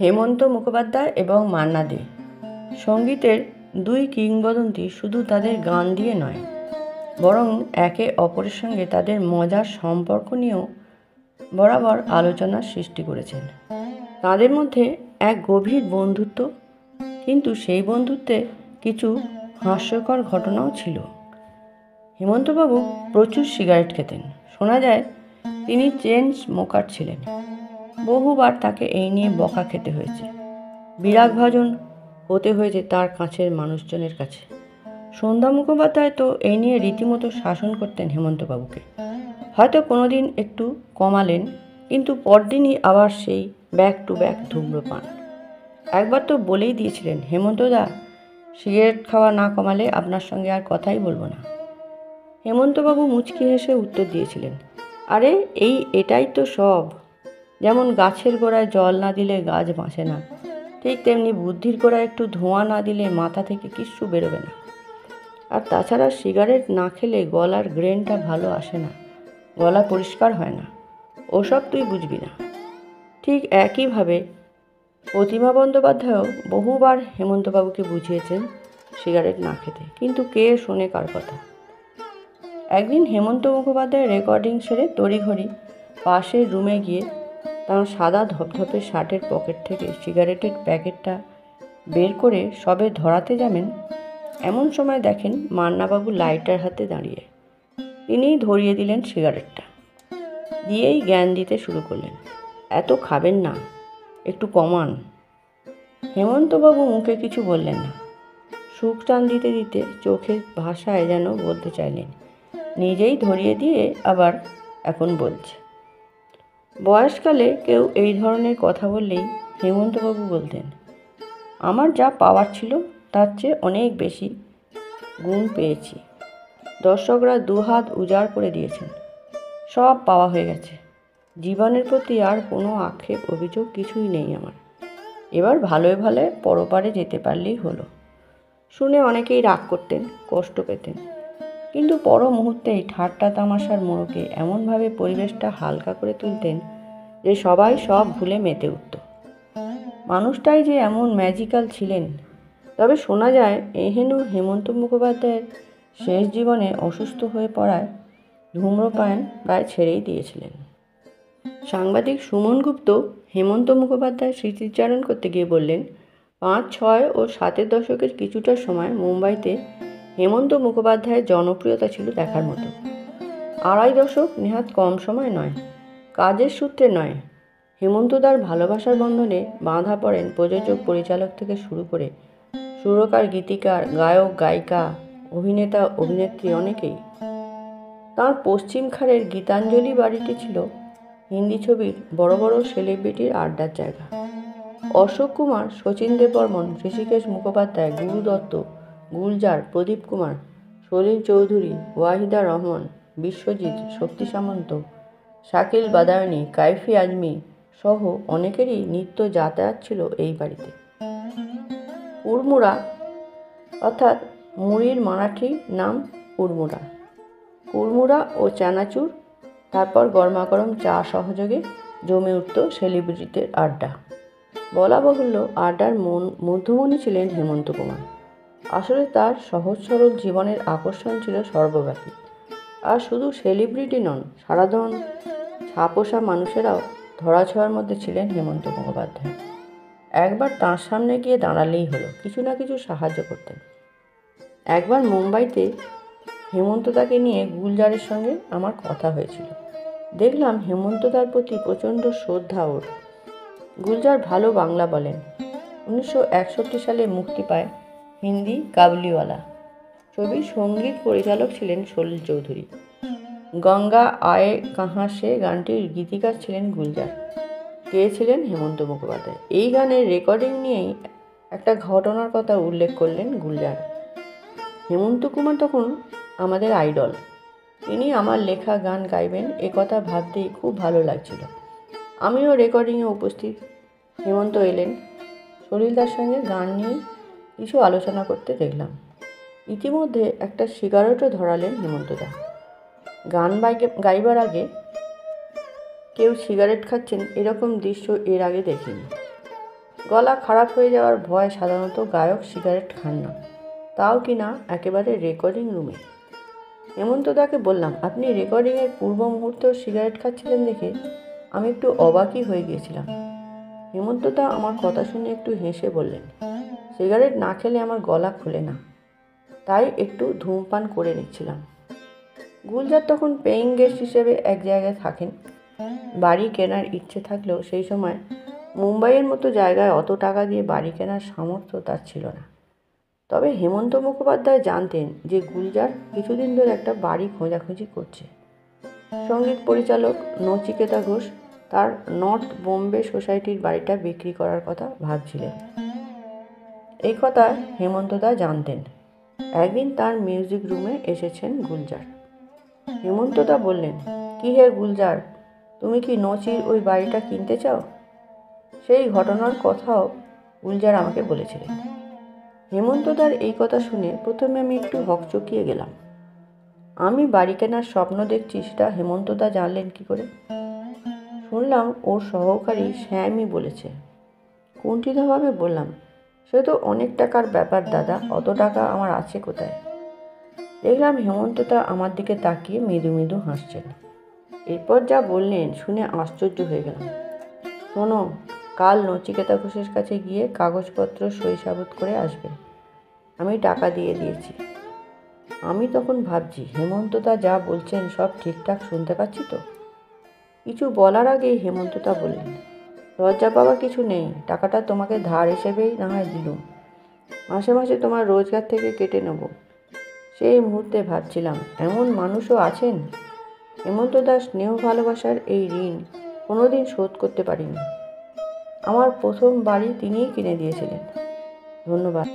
হেমন্ত মুখোপাধ্যায় এবং মান্না দে সঙ্গীতের দুই কিংবদন্তি শুধু তাদের গান দিয়ে নয়, বরং একে অপরের সঙ্গে তাদের মজার সম্পর্ক নিয়েও বরাবর আলোচনার সৃষ্টি করেছেন। তাদের মধ্যে এক গভীর বন্ধুত্ব, কিন্তু সেই বন্ধুত্বে কিছু হাস্যকর ঘটনাও ছিল। হেমন্তবাবু প্রচুর সিগারেট খেতেন। শোনা যায় তিনি চেন স্মোকার ছিলেন। বহুবার তাকে এই নিয়ে বকা খেতে হয়েছে, বিরাগভাজন হতে হয়েছে তার কাছের মানুষজনের কাছে। সন্ধ্যা মুখোপাধ্যায় তো এই নিয়ে রীতিমতো শাসন করতেন হেমন্তবাবুকে। হয়তো কোনোদিন একটু কমালেন, কিন্তু পরদিনই আবার সেই ব্যাক টু ব্যাক ধূম্রপান। একবার তো বলেই দিয়েছিলেন, হেমন্তদা, সিগারেট খাওয়া না কমালে আপনার সঙ্গে আর কথাই বলবো না। হেমন্তবাবু মুচকি হেসে উত্তর দিয়েছিলেন, আরে এটাই তো সব। যেমন গাছের গোড়ায় জল না দিলে গাছ বাঁচে না, ঠিক তেমনি বুদ্ধির গোড়ায় একটু ধোঁয়া না দিলে মাথা থেকে কিচ্ছু বেরোবে না। আর তাছাড়া সিগারেট না খেলে গলার গ্রেনটা ভালো আসে না, গলা পরিষ্কার হয় না। ওসব তুই বুঝবি না। ঠিক একইভাবে প্রতিমা বন্দ্যোপাধ্যায়ও বহুবার হেমন্তবাবুকে বুঝিয়েছেন সিগারেট না খেতে, কিন্তু কে শোনে কার কথা। একদিন হেমন্ত মুখোপাধ্যায় রেকর্ডিং সেরে তড়িঘড়ি পাশের রুমে গিয়ে তার সাদা ধপধপে শার্টের পকেট থেকে সিগারেটের প্যাকেটটা বের করে সবে ধরাতে যাবেন, এমন সময় দেখেন মান্নাবাবু লাইটার হাতে দাঁড়িয়ে। তিনিই ধরিয়ে দিলেন সিগারেটটা, দিয়েই জ্ঞান দিতে শুরু করলেন, এত খাবেন না, একটু কমান। হেমন্তবাবু মুখে কিছু বললেন না। সুখ টান দিতে দিতে চোখের ভাষায় যেন বলতে চাইলেন, নিজেই ধরিয়ে দিয়ে আবার এখন বলছে। বয়সকালে কেউ এই ধরনের কথা বললেই হেমন্তবাবু বলতেন, আমার যা পাওয়ার ছিল তার চেয়ে অনেক বেশি গুণ পেয়েছি। দর্শকরা দুহাত উজাড় করে দিয়েছেন, সব পাওয়া হয়ে গেছে। জীবনের প্রতি আর কোনো আক্ষেপ অভিযোগ কিছুই নেই আমার। এবার ভালোয় ভালোয় পরপারে যেতে পারলেই হলো। শুনে অনেকেই রাগ করতেন, কষ্ট পেতেন, কিন্তু পর মুহূর্তেই ঠাট্টা তামাশার মোড়কে এমনভাবে পরিবেশটা হালকা করে তুলতেন যে সবাই সব ভুলে মেতে উঠত। মানুষটাই যে এমন ম্যাজিক্যাল ছিলেন। তবে শোনা যায় এহেন হেমন্ত মুখোপাধ্যায়ের শেষ জীবনে অসুস্থ হয়ে পড়ায় ধূম্রপান প্রায় ছেড়েই দিয়েছিলেন। সাংবাদিক সুমন গুপ্ত হেমন্ত মুখোপাধ্যায়ের স্মৃতিচারণ করতে গিয়ে বললেন, 5, 6 ও 7-এর দশকের কিছুটা সময় মুম্বাইতে হেমন্ত মুখোপাধ্যায়ের জনপ্রিয়তা ছিল দেখার মতো। 2.5 দশক নেহাত কম সময় নয়। কাজের সূত্রে নয়, হেমন্তদার ভালোবাসার বন্ধনে বাঁধা পড়েন প্রযোজক পরিচালক থেকে শুরু করে সুরকার, গীতিকার, গায়ক, গায়িকা, অভিনেতা, অভিনেত্রী অনেকেই। তাঁর পশ্চিমখাড়ের গীতাঞ্জলি বাড়িটি ছিল হিন্দি ছবির বড় বড় সেলিব্রিটির আড্ডার জায়গা। অশোক কুমার, শচীন দেববর্মন, ঋষিকেশ মুখোপাধ্যায়, গুরু দত্ত, গুলজার, প্রদীপ কুমার, সলিল চৌধুরী, ওয়াহিদা রহমান, বিশ্বজিৎ, শক্তি সামন্ত, শাকিল বাদায়নি, কাইফি আজমি সহ অনেকেরই নিত্য যাতায়াত ছিল এই বাড়িতে। কুড়মুড়া, অর্থাৎ মুড়ির মারাঠি নাম কুড়মুড়া। কুড়মুড়া ও চানাচুর, তারপর গরমাগরম চা সহযোগে জমে উঠত সেলিব্রিটিদের আড্ডা। বলা বাহুল্য, আড্ডার মধ্যমণি ছিলেন হেমন্ত কুমার। আসলে তার সহজ সরল জীবনের আকর্ষণ ছিল সর্বব্যাপী। আর শুধু সেলিব্রিটি নন, সাধারণ ছাপোষা মানুষেরাও ধরাছোঁয়ার মধ্যে ছিলেন হেমন্ত মুখোপাধ্যায়। একবার তাঁর সামনে গিয়ে দাঁড়ালেই হলো, কিছু না কিছু সাহায্য করতেন। একবার মুম্বাইতে হেমন্তদাকে নিয়ে গুলজারের সঙ্গে আমার কথা হয়েছিল। দেখলাম হেমন্তদার প্রতি প্রচণ্ড শ্রদ্ধা ওর। গুলজার ভালো বাংলা বলেন। 1961 সালে মুক্তি পায় হিন্দি কাবুলিওয়ালা ছবির সঙ্গীত পরিচালক ছিলেন সলিল চৌধুরী। গঙ্গা আয়ে কাহা সে গানটির গীতিকার ছিলেন গুলজার, গেয়েছিলেন হেমন্ত মুখোপাধ্যায়। এই গানের রেকর্ডিং নিয়েই একটা ঘটনার কথা উল্লেখ করলেন গুলজার। হেমন্ত কুমার তখন আমাদের আইডল। তিনি আমার লেখা গান গাইবেন একথা ভাবতেই খুব ভালো লাগছিল। আমিও রেকর্ডিংয়ে উপস্থিত। হেমন্ত এলেন, সলিলদার সঙ্গে গান নিয়ে কিছু আলোচনা করতে দেখলাম। ইতিমধ্যে একটা সিগারেটও ধরালেন হেমন্তদা। গান গাইবার আগে কেউ সিগারেট খাচ্ছেন এরকম দৃশ্য এর আগে দেখিনি। গলা খারাপ হয়ে যাওয়ার ভয় সাধারণত গায়ক সিগারেট খান না, তাও কি না একেবারে রেকর্ডিং রুমে। হেমন্তদাকে বললাম, আপনি রেকর্ডিংয়ের পূর্ব মুহূর্তেও সিগারেট খাচ্ছিলেন দেখে আমি একটু অবাকই হয়ে গিয়েছিলাম। হেমন্তদা আমার কথা শুনে একটু হেসে বললেন, সিগারেট না খেলে আমার গলা খোলে না, তাই একটু ধূমপান করে নিচ্ছিলাম। গুলজার তখন পেইং গেস্ট হিসেবে এক জায়গায় থাকেন। বাড়ি কেনার ইচ্ছে থাকলেও সেই সময় মুম্বাইয়ের মতো জায়গায় অত টাকা দিয়ে বাড়ি কেনার সামর্থ্য তার ছিল না। তবে হেমন্ত মুখোপাধ্যায় জানতেন যে গুলজার কিছুদিন ধরে একটা বাড়ি খোঁজাখুঁজি করছে। সঙ্গীত পরিচালক নচিকেতা ঘোষ তার নর্থ বোম্বে সোসাইটির বাড়িটা বিক্রি করার কথা ভাবছিলেন। এই কথা হেমন্তদা জানতেন। একদিন তার মিউজিক রুমে এসেছেন গুলজার। হেমন্তদা বললেন, কি হে গুলজার, তুমি কি নচির ওই বাড়িটা কিনতে চাও? সেই ঘটনার কথাও গুলজার আমাকে বলেছিলেন। হেমন্তদার এই কথা শুনে প্রথমে আমি একটু হকচকিয়ে গেলাম। আমি বাড়ি কেনার স্বপ্ন দেখছি সেটা হেমন্তদা জানলেন কি করে? শুনলাম ওর সহকারী শ্যামই বলেছে। কুণ্ঠিতভাবে বললাম, সে তো অনেক টাকার ব্যাপার দাদা, অত টাকা আমার আছে কোথায়? দেখলাম হেমন্তদা আমার দিকে তাকিয়ে মৃদু মৃদু হাসছেন। এরপর যা বললেন শুনে আশ্চর্য হয়ে গেলাম। শোনো, কাল নচিকেতা ঘোষের কাছে গিয়ে কাগজপত্র সই সাবুত করে আসবে, আমি টাকা দিয়ে দিয়েছি। আমি তখন ভাবছি, হেমন্তদা যা বলছেন সব ঠিকঠাক শুনতে পাচ্ছি তো? কিছু বলার আগেই হেমন্তদা বললেন, লজ্জা পাওয়া কিছু নেই, টাকাটা তোমাকে ধার হিসেবেই না হয় দিলুম, মাসে মাসে তোমার রোজগার থেকে কেটে নেব। সেই মুহূর্তে ভাবছিলাম, এমন মানুষও আছেন। হেমন্তদার স্নেহ ভালোবাসার এই ঋণ কোনোদিন শোধ করতে পারিনি। আমার প্রথম বাড়ি তিনিই কিনে দিয়েছিলেন। ধন্যবাদ।